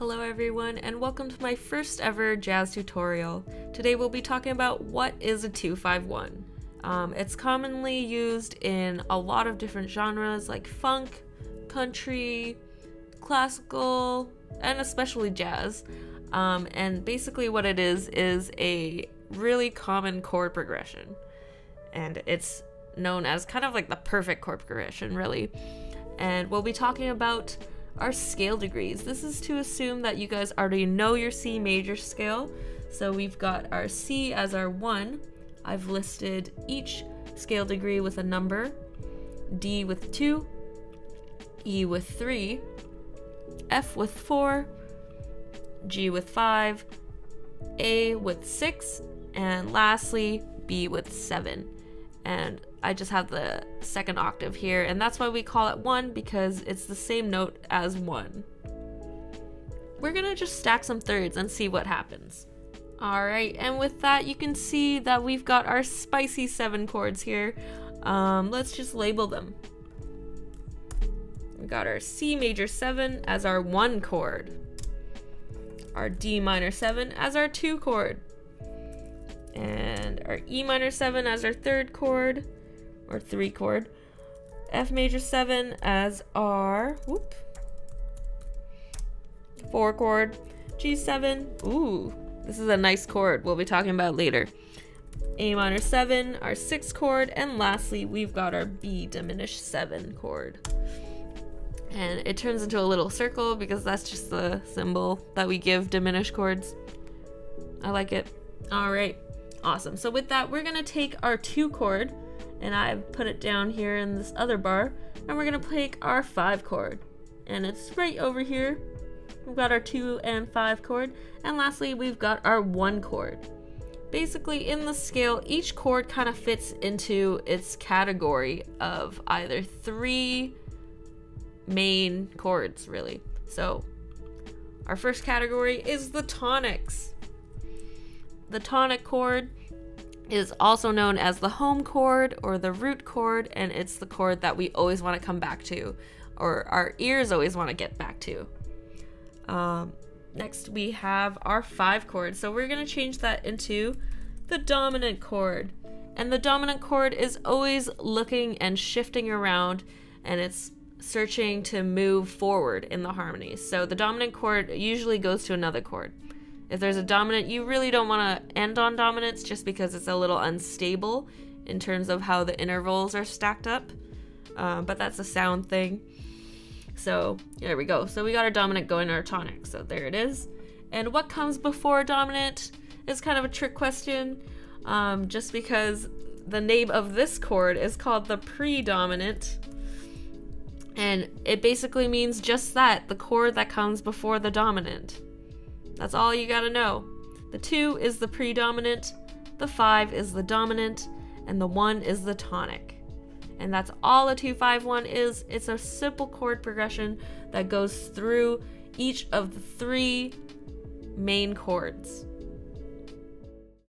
Hello everyone, and welcome to my first ever jazz tutorial. Today we'll be talking about what is a 2-5-1. It's commonly used in a lot of different genres like funk, country, classical, and especially jazz. And basically what it is a really common chord progression. And it's known as kind of like the perfect chord progression, really. And we'll be talking about our scale degrees. This is to assume that you guys already know your C major scale. So we've got our C as our 1. I've listed each scale degree with a number. D with 2, E with 3, F with 4, G with 5, A with 6, and lastly B with 7. And I just have the second octave here, and that's why we call it 1, because it's the same note as 1. We're gonna just stack some thirds and see what happens. Alright, and with that you can see that we've got our spicy 7 chords here. Let's just label them. We got our C major 7 as our 1 chord, our D minor 7 as our 2 chord, and our E minor 7 as our 3rd chord, or 3 chord, F major 7 as our 4 chord, G7, ooh, this is a nice chord we'll be talking about later, A minor 7, our 6th chord, and lastly we've got our B diminished 7 chord. And it turns into a little circle because that's just the symbol that we give diminished chords. I like it. Alright, awesome. So with that, we're gonna take our 2 chord, and I've put it down here in this other bar, and we're gonna take our 5 chord, and it's right over here. We've got our 2 and 5 chord, and lastly we've got our 1 chord. Basically in the scale, each chord kind of fits into its category of either 3 main chords, really. So our first category is the tonics. The tonic chord is also known as the home chord or the root chord, and it's the chord that we always want to come back to, or our ears always want to get back to. Next we have our 5 chord, so we're going to change that into the dominant chord, and the dominant chord is always looking and shifting around, and it's searching to move forward in the harmonies. So the dominant chord usually goes to another chord. If there's a dominant, you really don't want to end on dominance just because it's a little unstable in terms of how the intervals are stacked up, but that's a sound thing. So there we go. So we got our dominant going to our tonic, so there it is. And what comes before dominant is kind of a trick question, just because the name of this chord is called the predominant, and it basically means just that, the chord that comes before the dominant. That's all you gotta know. The 2 is the predominant, the 5 is the dominant, and the 1 is the tonic. And that's all a 2-5-1 is. It's a simple chord progression that goes through each of the 3 main chords.